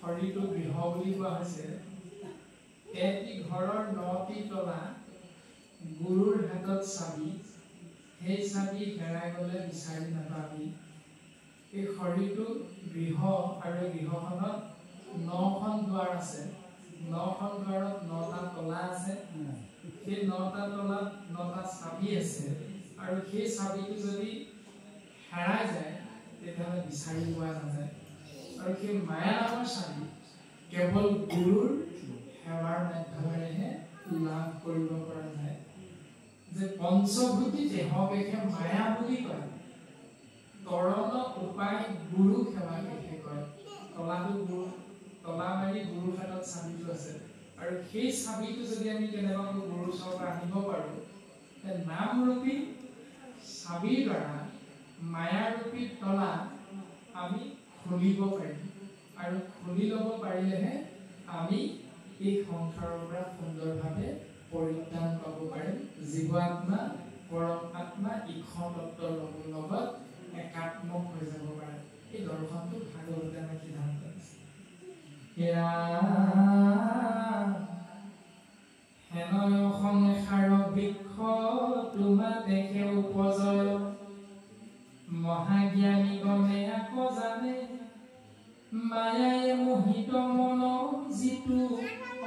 হৰিটো গৃহ বুলি কোৱা হৈছে। এটি ঘৰৰ 9টি তলা, গুৰুৰ হাতত চাবি, সেই চাবি হেৰাই গ'লে বিচাৰি নাপাবি। এই হৰিটো গৃহ আৰু গৃহখনত 9খন দুৱাৰ আছে। 9খন দুৱাৰত 9টা তলা আছে। সেই 9টা তলাত 9টা চাবি আছে, আৰু সেই চাবিটো যদি হেৰাই যায় তেতিয়াহ'লে বিচাৰি পোৱা নাযায়। আৰু সেই মায়া নামৰ চাবি কেৱল গুৰুৰ সেৱাৰ মাধ্যমেৰেহে লাভ কৰিব পৰা যায়। যে পঞ্চভূতি দেহকেহে মায়া বুলি কয়, তৰণ উপায় গুৰু সেৱাকেহে কয়। তলাটো গুৰু, তলা মাৰি গুৰুৰ হাতত চাবিটো আছে, আৰু সেই চাবিটো যদি আমি কেনেবাকৈ গুৰুৰ ওচৰৰ পৰা আনিব পাৰো, নামৰূপী চাবিৰ দ্বাৰা মায়াৰূপী তলা আমি খুলিব পাৰিম। আৰু খুলি ল'ব পাৰিলেহে আমি এই সংসাৰৰ পৰা সুন্দৰভাৱে পৰিত্ৰাণ পাব পাৰিম। জীৱাত্মা পৰম আত্মা ঈশৰ তত্ত্বৰ লগত একাত্মক হৈ যাব পাৰে। এই দৰ্শনটো ভাগৱতে আমাক সিদ্ধান্ত দিছে। হেনয় সংসাৰ বৃক্ষ তোমা দেখে উপজয়, মহাজ্ঞানী গণে আকৌ জানে, মায়াই মোহিত মন যিটো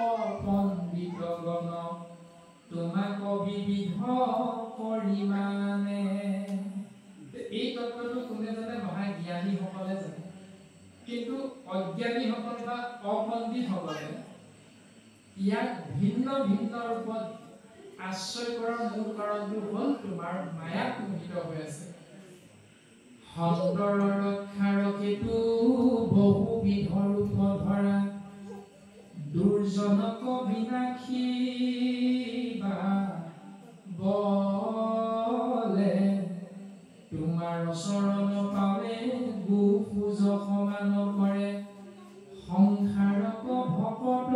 অপণ্ডিত গণ, তোমাক বিবিধ পৰিমাণে। এই তত্ত্বটো কোনে জানে? মহাজ্ঞানীসকলে জানে। কিন্তু অজ্ঞানীসকল বা অপণ্ডিতসকলে ইয়াক ভিন্ন ভিন্ন ৰূপত আশ্ৰয় কৰাৰ মূল কাৰণটো হ'ল তোমাৰ মায়াত মোহিত হৈ আছে। সন্তৰ ৰক্ষাৰ কেতু বহুবিধ ৰূপ ধৰা, দুৰ্জনক বিনাশী বা বলে, তোমাৰ চৰণ পাৱে গোখোজ সমান কৰে, সংসাৰক ভকত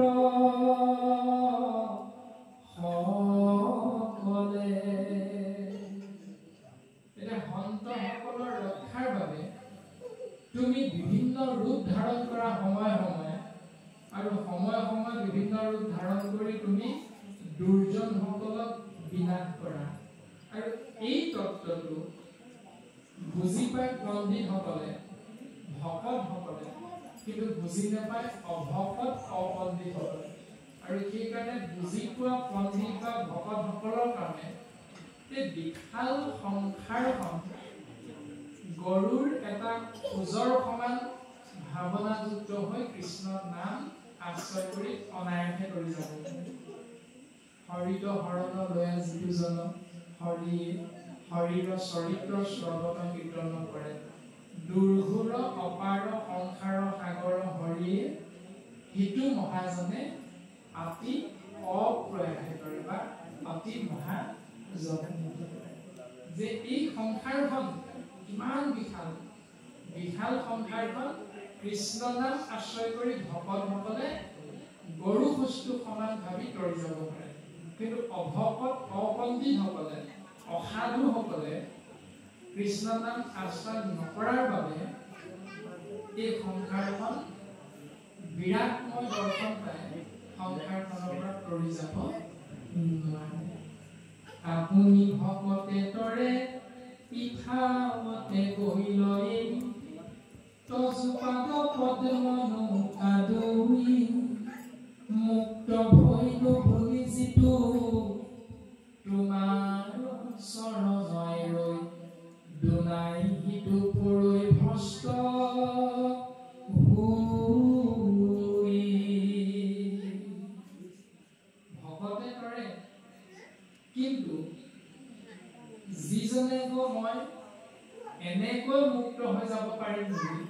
সকলে। এতিয়া সন্তসকলৰ ৰক্ষাৰ বাবে তুমি বিভিন্ন ৰূপ ধাৰণ কৰা সময়ে সময়ে, আৰু সময়ে সময়ে বিভিন্ন ৰূপ ধাৰণ কৰি তুমি দুৰ্জনসকলক বিনাশ কৰা। আৰু এই তত্ত্বটো বুজি পায় পণ্ডিতসকলে, ভকতসকলে, কিন্তু বুজি নাপায় অভকত অপণ্ডিতসকলে। আৰু সেইকাৰণে বুজি পোৱা পণ্ডিত বা ভকতসকলৰ কাৰণে এই বিশাল সংসাৰখন গৰুৰ এটা খোজৰ সমান ভাৱনাযুক্ত হৈ কৃষ্ণৰ নাম আশ্ৰয় কৰি অনায়াসে কৰি যাব। হৰিত হৰণ লয়া যিটো জন, হৰিৰ চৰিত্ৰ শ্ৰৱণ কীৰ্তন কৰে, দুৰ্ঘোৰ অপাৰ সংসাৰ সাগৰ হৰিয়ে সিটো মহাজনে অতি অপ্ৰয়াসে কৰে বা অতি মহাজনে। যে এই সংসাৰখন কিমান বিশাল, বিশাল সংসাৰখন কৃষ্ণ নাম আশ্ৰয় কৰি ভকতসকলে গৰু খোজটো সমান ভাবি তৰি যাব পাৰে। কিন্তু অভকত অপণ্ডিতসকলে, অসাধুসকলে কৃষ্ণ নাম আশ্ৰয় নকৰাৰ বাবে এই সংসাৰখন বিৰাটময় দৰ্শন পায় সংসাৰখনৰ পৰা তৰি যাব নোৱাৰে। আপুনি ভকতে তৰে পিঠাৱতে গৈ লৈ, তজুপাত পদ্মনো কাদুই, মুক্ত ভৈল ভুলি যিটো তোমাৰ চৰণয় ৰৈ, দুনাই সিটো পৰৈ ভস্ত হুই। ভকতে কৰে, কিন্তু যিজনে মই এনেকৈ মুক্ত হৈ যাব পাৰিম বুলি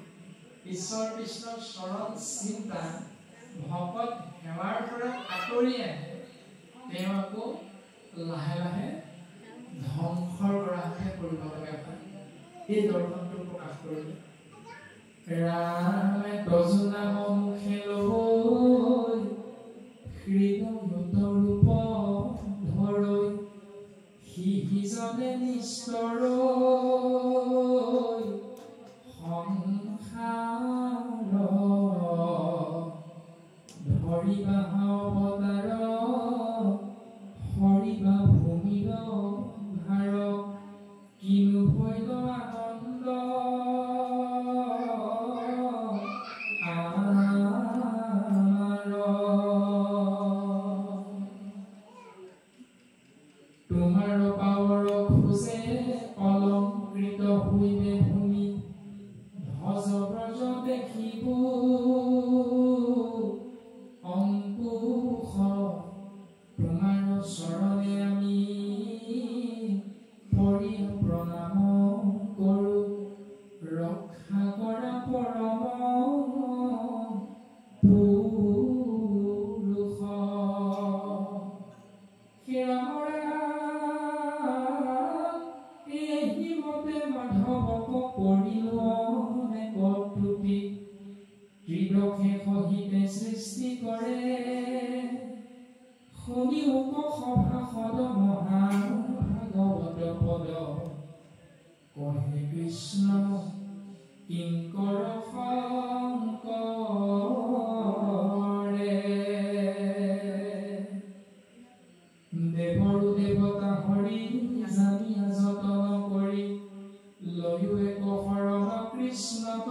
ঈশ্বৰ কৃষ্ণৰ চৰণ চিন্তা ভকত সেৱাৰ পৰা আঁতৰি আহে, তেওঁ আকৌ লাহে লাহে ধ্বংসৰ গৰাহে কৰিব লগা হয়। এই দৰ্শনটো প্ৰকাশ কৰিলে ৰামে তজু নাম মুখে লৈ, হৃদয়ত ৰূপ ধৰৈ, সিজনে নিষ্ঠৰ সংসাৰ হৰিবাহ অৱতাৰ হৰিবা ভূমিৰ ভাৰ কিনো ভৈল আনন্দ তোমাৰ পাৱৰ খোজে অলংকৃত হৈবে ভূমি ধ্বজ ব্ৰজ দেখিব অংকুশ তোমাৰ চৰণে আমি পৰি প্ৰণাম কৰো ৰক্ষা কৰা পৰম পুৰুষ মতে মাধৱক কৰিল কটুপি ত্ৰিদশে সহিতে সৃষ্টি কৰে শুনি উপসভাসদ মহাভাগৱত পদ কহে কৃষ্ণ কিংকৰ শংকৰে দেৱৰো দেৱতা হৰি জানিয়া যতন কৰি লয়ো এক শৰণ কৃষ্ণক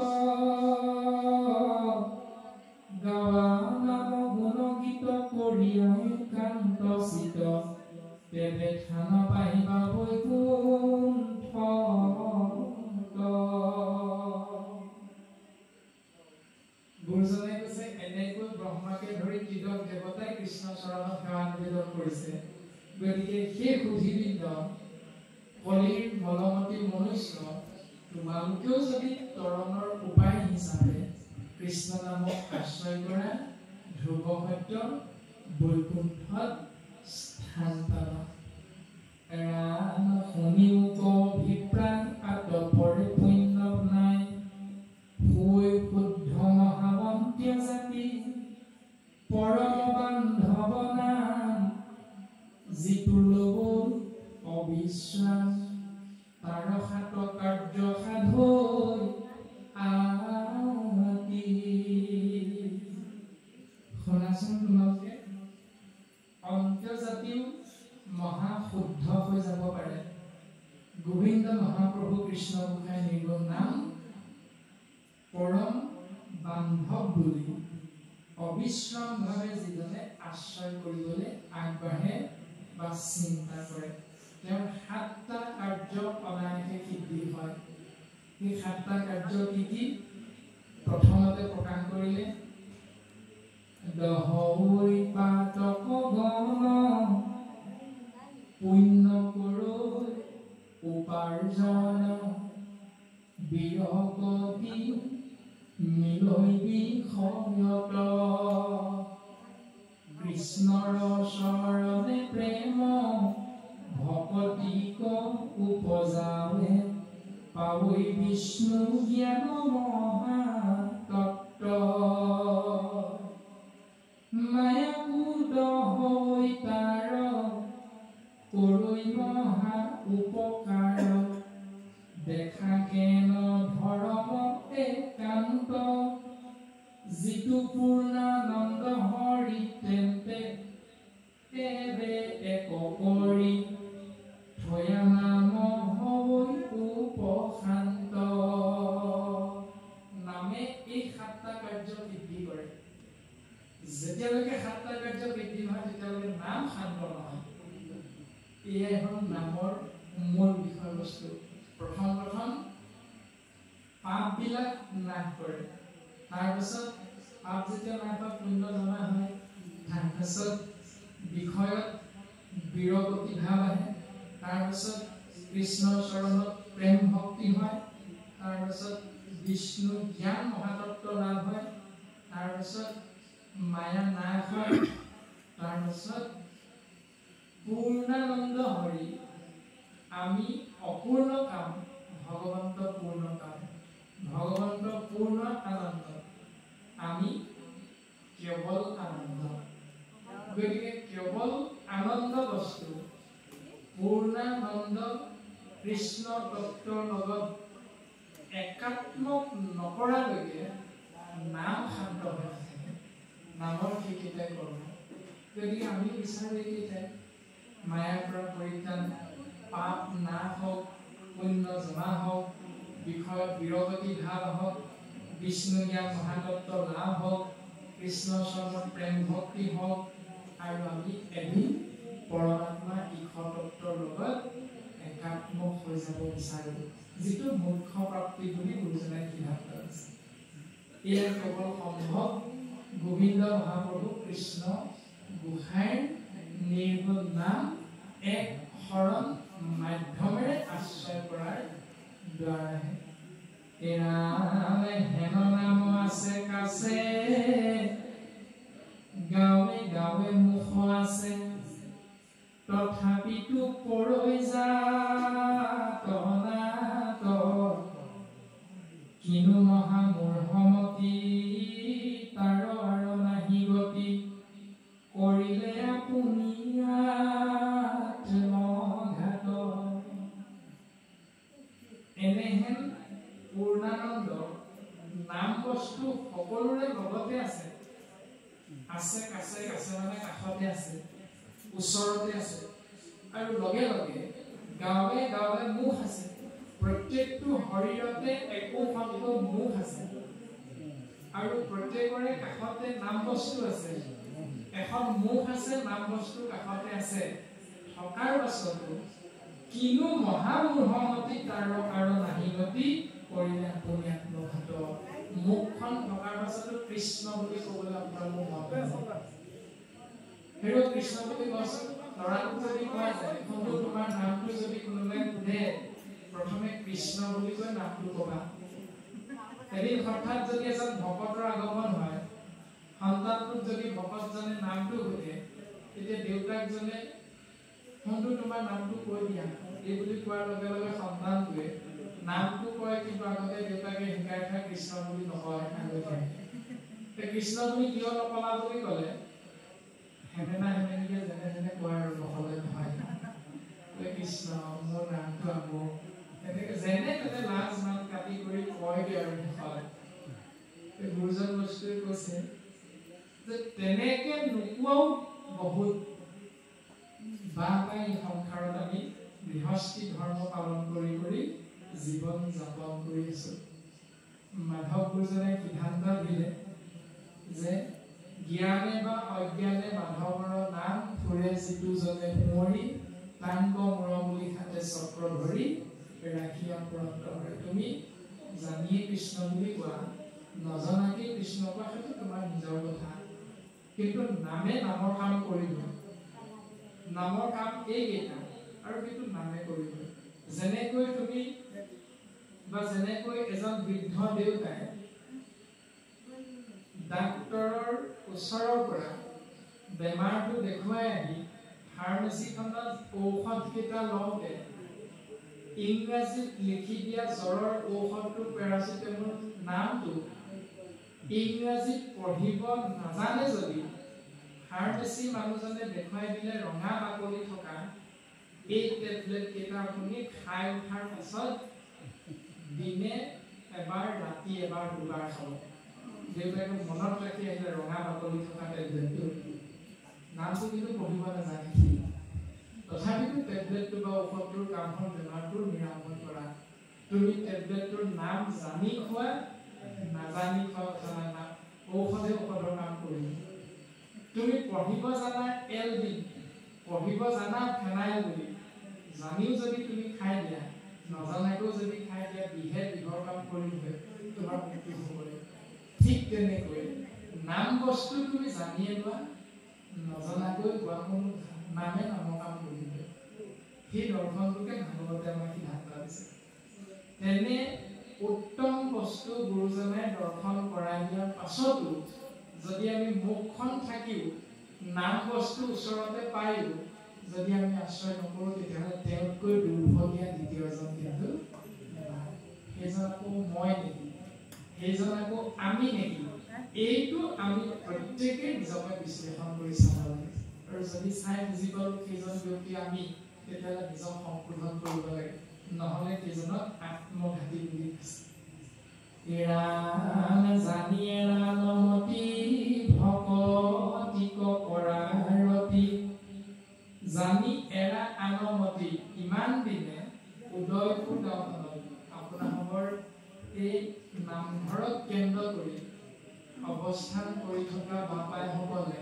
গাৱা নাম গুণ গীত কৰিয়া একান্ত চিত তেবে থান পাইবা বৈকুণ্ঠ গুৰুজনে কৈছে এনেকৈ ব্ৰহ্মাকে ধৰি ত্ৰিদশ দেৱতাই কৃষ্ণ চৰণত সেৱা নিবেদন কৰিছে গতিকে সেই সুধীবৃন্দ কলিৰ মলমতী মনুষ্য তোমালোকেও যদি তৰণৰ উপায় হিচাপে কৃষ্ণ নামক আশ্ৰয় কৰা ধ্ৰুৱ সত্য বৈকুণ্ঠত স্থান পাবা ৰাম শুনিও কভিপ্ৰাণ আতপৰে পুণ্য নাই হৈ শুদ্ধ মহাবন্ত্য জাতি পৰম বান্ধৱ নাম যিটো ল'ব অবিশ্ৰাম তাৰ হাত কাৰ্য সাধৈ আতি শুনাচোন তোমালোকে অন্ত্যজাতিও মহাশুদ্ধ হৈ যাব পাৰে গোবিন্দ মহাপ্ৰভু কৃষ্ণ গোসাঁই নিৰ্গুণ নাম পৰম বান্ধৱ বুলি অবিশ্ৰামভাৱে যিজনে আশ্ৰয় কৰিবলৈ আগবাঢ়ে বা চিন্তা কৰে তেওঁৰ ৭টা কাৰ্য অনায়াসে সিদ্ধি হয় সেই ৭টা কাৰ্য কি কি প্ৰথমতে প্ৰকাশ কৰিলে দহৈ পাতক গণ পুণ্য কৰৈ উপাৰ্জন বিৰগতি মিলৈ বিষয়ত কৃষ্ণৰ চৰণে প্ৰেম ভকতিক উপজাৱে পাৱৈ বিষ্ণু জ্ঞান মহাতত্ত্ব মায়াকুদ হৈ তাৰ কৰৈ মহা উপকাৰ দেখা কেন ধৰম একান্ত যিটো পূৰ্ণানন্দ হৰি তেন্তে তেবে এক কৰি থয়া নাম হৈ উপশান্ত নামে এই ৭টা কাৰ্য বৃদ্ধি কৰে যেতিয়ালৈকে ৭টা কাৰ্য বৃদ্ধি হয় তেতিয়ালৈকে নাম শান্ত নহয় এয়াই হ'ল নামৰ মূল বিষয়বস্তু প্ৰথম পাপবিলাক নাশ কৰে তাৰপিছত পাপ যেতিয়া নাশ হয় পুণ্য জমা হয় তাৰপিছত বিষয়ত বিৰগতি ভাৱ আহে তাৰপিছত কৃষ্ণৰ চৰণত প্ৰেম ভক্তি হয় তাৰপিছত বিষ্ণু জ্ঞান মহাতত্ত্ব লাভ হয় তাৰপিছত মায়া নাশ হয় তাৰপিছত পূৰ্ণানন্দ হৰি আমি অপূৰ্ণ কাম ভগৱন্ত পূৰ্ণ কাম ভগৱন্ত পূৰ্ণ আনন্দ আমি কেৱল আনন্দ গতিকে কেৱল আনন্দ বস্তু পূৰ্ণানন্দ কৃষ্ণ তত্ত্বৰ লগত একাত্ম নকৰালৈকে নাম শান্ত হৈ থাকে নামৰ এইকেইটাই কৰ্ম। গতিকে আমি বিচাৰো এইকেইটাই মায়াৰ পৰা পৰিত্ৰাণ, পাপ নাশ হওক, পুণ্য জমা হওক, বিষয়ত বিৰগতি ভাৱ হওক, বিষ্ণু জ্ঞান মহাতত্ব লাভ হওক, কৃষ্ণ চৰণত প্ৰেম ভক্তি হওক, আৰু আমি এদিন পৰমাত্মা ঈশ্বৰ তত্ত্বৰ লগত একাত্ম হৈ যাব বিচাৰো, যিটো মুখ্য প্ৰাপ্তি বুলি গুৰুজনাই সিদ্ধান্ত দিছে। এয়া কেৱল সম্ভৱ গোবিন্দ মহাপ্ৰভু কৃষ্ণ গোসাঁইৰ নিৰ্গুণ নাম এক শৰণ মাধ্যমেৰে আশ্ৰয় কৰাৰ দ্বাৰাহে। হেন নাম আছে কাছে, গাঁৱে গাঁৱে মুখ আছে, তথাপিতো পৰৈ যা তহনাত, কিনো মহা মূঢ়মতি, তাৰ আৰু নাহি গতি, কৰিলে আপুনি আত্মঘাত। এনেহেন পূৰ্ণানন্দ নাম বস্তু সকলোৰে লগতে আছে। আছে কাছে, কাছে মানে কাষতে আছে, ওচৰতে আছে, আৰু লগে লগে গাঁৱে গাঁৱে মুখ আছে। প্ৰত্যেকটো শৰীৰতে একোখনকৈ মুখ আছে, আৰু প্ৰত্যেকৰে কাষতে নাম বস্তু আছে। এখন মুখ আছে, নাম বস্তু কাষতে আছে। থকাৰ পাছতো কিনো মহামূঢ়মতি, তাৰ আৰু নাহি গতি, কৰিলে আপুনি আত্মঘাত। মুখখন থকাৰ পাছতো কৃষ্ণ বুলি ক'বলৈ আপোনাৰ মোৰ মন নাযায়। হেৰ' কৃষ্ণ বুলি কোৱাচোন। ল'ৰাটোক যদি কোৱা যায়, বন্ধু তোমাৰ নামটো যদি কোনোবাই সোধে, প্ৰথমে কৃষ্ণ বুলি কৈ নামটো ক'বা। এদিন হঠাৎ যদি এজন ভকতৰ আগমন হয়, সন্তানটোক যদি ভকতজনে নামটো সোধে, তেতিয়া দেউতাকজনে বন্ধু তোমাৰ নামটো কৈ দিয়া, এই বুলি কোৱাৰ লগে লগে সন্তানটোৱে নামটো কয়, কিন্তু আগতে দেউতাকে শিকাই থোৱা কৃষ্ণ বুলি নকয়। কৃষ্ণ বুলি কিয় নকলা বুলি ক'লে, হেমেনা হেমেনিকে যেনে যেনে কয় আৰু নহ'লে নহয়, কৃষ্ণ মোৰ নামটো আমুক, এনেকে যেনে তেনে লাজ মান কাটি কৰি কয়গে আৰু হয়। গুৰুজন বস্তুৱে কৈছে যে তেনেকে নোকোৱাও বহুত বাহ পাই সংসাৰত আমি গৃহস্থী ধৰ্ম পালন কৰি কৰি জীৱন যাপন কৰি আছো। মাধৱ গুৰুজনে সিদ্ধান্ত দিলে যে জ্ঞানে বা অজ্ঞানে মাধৱৰ নাম ফুৰে যিটো জনে মৰি, টাংক মূৰমূলি খাতে চক্ৰ ধৰি, ৰাখিয়া পুৰন্ত হয়। তুমি জানিয়ে কৃষ্ণ বুলি কোৱা, নজনাকে কৃষ্ণ কোৱা, সেইটো তোমাৰ নিজৰ কথা, কিন্তু নামে নামৰ কাম কৰিব। নামৰ কাম এইকেইটা, আৰু সেইটো নামে কৰিব। যেনেকৈ তুমি বা যেনেকৈ এজন বৃদ্ধ দেউতাই ডাক্তৰৰ ওচৰৰ পৰা বেমাৰটো দেখুৱাই আহি ফাৰ্মাচীখনত ঔষধ কেইটা লওঁতে ইংৰাজীত লিখি দিয়া জ্বৰৰ ঔষধটো পেৰাচিটামল নামটো ইংৰাজীত পঢ়িব নাজানে যদি ফাৰ্মাচী মানুহজনে দেখুৱাই দিলে ৰঙা বাকলি থকা এই টেবলেট কেইটা আপুনি খাই উঠাৰ পাছত দিনে এবাৰ, ৰাতি এবাৰ, দুবাৰ খাব। দেউতাকে মনত ৰাখি আহিলে ৰঙা বাকলি থকা টেবলেটটো, নামটো কিন্তু পঢ়িব নাজানে। তথাপিতো টেবলেটটো বা ঔষধটোৰ কাম হ'ল বেমাৰটোৰ নিৰাময় কৰা। তুমি টেবলেটটোৰ নাম জানি খোৱা, নাজানি খোৱা কথা নাই, ঔষধে ঔষধৰ কাম কৰিব। তুমি পঢ়িব জানা এলবিন, পঢ়িব জানা ফেনাইল বুলি, জানিও যদি তুমি খাই দিয়া, নজনাকেও যদি খাই দিয়া, বিহে বিহৰ কাম কৰিবহে, তোমাৰ মৃত্যু হ'বই। ঠিক তেনেকৈ নাম বস্তু তুমি জানিয়ে লোৱা, নজনাকৈ কোৱা কোনো নামে নামৰ কাম কৰিবহে। সেই দৰ্শনটোকে ভাগৱতে আমাক সিদ্ধান্ত দিছে। তেনে উত্তম বস্তু গুৰুজনে দৰ্শন কৰাই দিয়াৰ পাছতো যদি আমি মুখখন থাকিও নাম বস্তু ওচৰতে পাইও যদি আমি আশ্ৰয় নকৰো, তেতিয়াহ'লে তেওঁতকৈ দুৰ্ভগীয়া দ্বিতীয়জন কিন্তু সেইজন আকৌ মই নেকি, সেইজন আকৌ আমি নেকি, এইটো আমি প্ৰত্যেকে নিজকে বিশ্লেষণ কৰি চাব লাগে। আৰু যদি চাই বুজি পালো সেইজন ব্যক্তি আমি, তেতিয়াহ'লে নিজক সংশোধন কৰিব লাগে, নহ'লে সেইজনক আত্মঘাতী বুলি কৈছে। জানিয়ে ৰামতি ভকতি অৱস্থান কৰি থকা বাপাইসকলে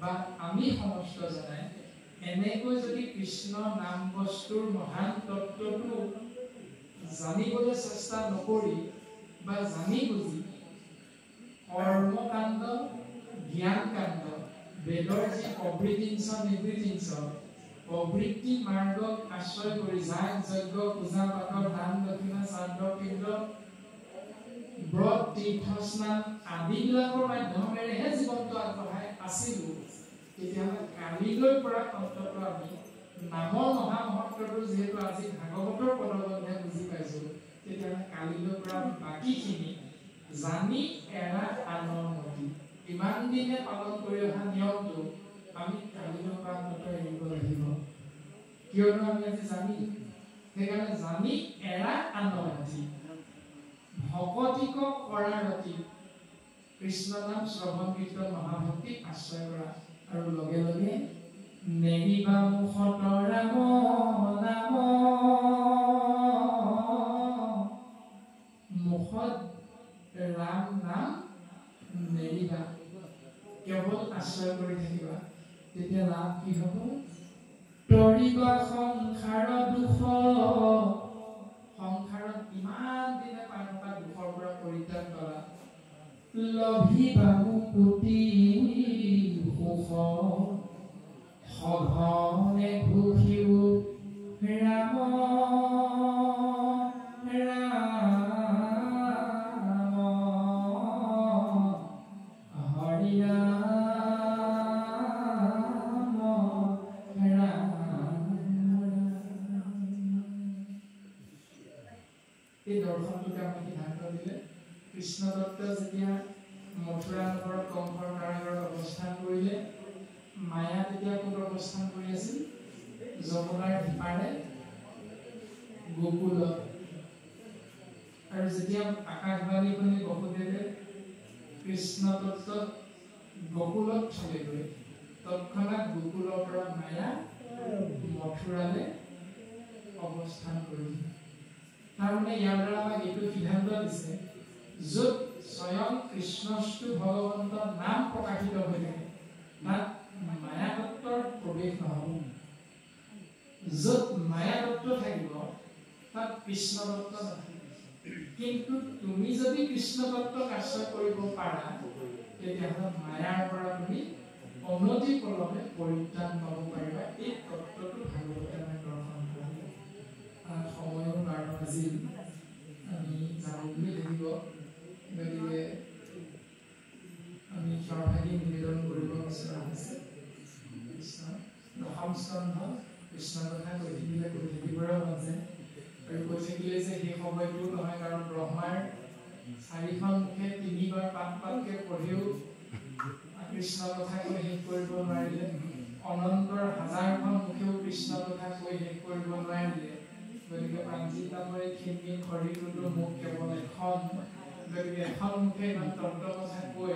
বা আমি সমস্ত জনাই এনেকৈ যদি কৃষ্ণ নাম বস্তুৰ মহান তত্ত্বটো জানিবলৈ চেষ্টা নকৰি বা জানি বুজি কৰ্মকাণ্ড জ্ঞান কাণ্ড বেদৰ যি প্ৰবৃত্তিঞ্চ নিবৃত্তিঞ্চ প্ৰবৃত্তি মাৰ্গক আশ্ৰয় কৰি যাগ যজ্ঞ পূজা পাতল দান দক্ষিণা শ্ৰাদ্ধ পিণ্ড ব্ৰত তীৰ্থ স্নান আদিবিলাকৰ মাধ্যমেৰেহে জীৱনটো আগবঢ়াই আছিলোঁ তেতিয়াহ'লে কালিলৈ পৰা অন্তত আমি নামৰ মহামহত্বটো যিহেতু আজি ভাগৱতৰ পদবন্ধে বুজি পাইছোঁ তেতিয়াহ'লে কালিলৈ পৰা বাকীখিনি জানি এৰা আনৰ মতি ইমান দিনে পালন কৰি অহা নিয়মটো আমি কালিলৈ পৰা অন্তত এৰিব লাগিব কিয়নো আমি আজি জানি সেইকাৰণে জানি এৰা আনৰ মতি ভকতিক কৰাৰতি কৃষ্ণ নাম শ্ৰৱণ কীৰ্তন মহাভক্তি আশ্ৰয় কৰা আৰু লগে লগে নেৰিবা মুখত ৰাম নাম মুখত ৰাম নাম নেৰিবা কেৱল আশ্ৰয় কৰি থাকিবা তেতিয়া লাভ কি হ'ব তৰিবা সংসাৰ দুখ সংসাৰত ইমান দিনে পাই থকা দুখৰ পৰা পৰিত্ৰাণ পালা লভিবা মুকুতি সুখ সঘনে ঘোষিও ৰাম ৰাম হৰি ৰাম ৰাম এই দৰ্শনটোকে আমি সিদ্ধান্ত দিলে কৃষ্ণ দত্ত যেতিয়া মথুৰা নগৰত কংসৰ কাৰাগাৰত অৱস্থান কৰিলে মায়া তেতিয়া ক'ত অৱস্থান কৰি আছিল যমুনাৰ সিপাৰে গোকুলত আৰু যেতিয়া আকাশবাণী শুনি বসুদেৱে কৃষ্ণ দত্তক গোকুলত থলেগৈ তৎক্ষণাত গোকুলৰ পৰা মায়া মথুৰালৈ অৱস্থান কৰিলে তাৰমানে ইয়াৰ দ্বাৰা আমাক এইটো সিদ্ধান্ত দিছে য'ত স্বয়ং কৃষ্ণস্তু ভগৱন্তৰ নাম প্ৰকাশিত হৈ থাকে তাত মায়াতত্বৰ প্ৰৱেশ নহ'ব য'ত মায়াতত্ব থাকিব তাত কৃষ্ণ তত্ত্ব নাথাকিব কিন্তু তুমি যদি কৃষ্ণ তত্ত্বক আশ্ৰয় কৰিব পাৰা তেতিয়াহ'লে মায়াৰ পৰা তুমি অনতি পলমে পৰিত্ৰাণ পাব পাৰিবা এই তত্ত্বটো ভাগৱতে আমি দৰ্শন কৰিম সময়ো 12 বাজিল আমি যাব বুলি লাগিব গতিকে আমি সৰ্বাধিক নিবেদন কৰিব বিচৰা হৈছে কৃষ্ণ দশম স্কন্ধ কৃষ্ণ কথা কৈ থাকিবৰে মন যায় আৰু কৈ থাকিলে যে সেই সময়টো নহয় কাৰণ ব্ৰহ্মাৰ 4খন মুখে 3বাৰ পাতকে পঢ়িও কৃষ্ণ কথা কৈ শেষ কৰিব নোৱাৰিলে অনন্তৰ 1000খন মুখেও কৃষ্ণ কথা কৈ শেষ কৰিব নোৱাৰিলে গতিকে প্ৰাঞ্জিতামৰে খিনমিন শৰীৰটো মুখ কেৱল এখন গতিকে এখন মুখে ইমান তত্ত্ব কথা কৈ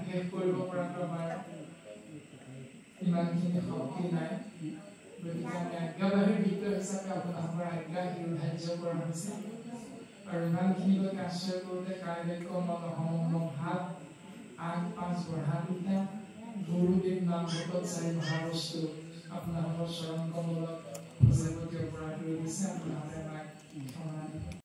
শেষ কৰিব পৰাটো আমাৰ ইমানখিনি শক্তি নাই গতিকে আমি আজ্ঞাবাহীৰ ভিত্ত হিচাপে আপোনাৰ আজ্ঞা নিৰ্ধাৰ্য কৰা হৈছে আৰু ইমানখিনিলৈকে আশ্ৰয় কৰোঁতে কাইলৈকে মন অহম ভাৱ 8-5 বঢ়া দুটা গুৰুদেৱ নাম ভকত 4 মহাবস্তু আপোনালোকৰ চৰণ কমলত পূজাপতি অপৰাধ কৰি গৈছে আপোনালোকে আমাক ক্ষমা দিব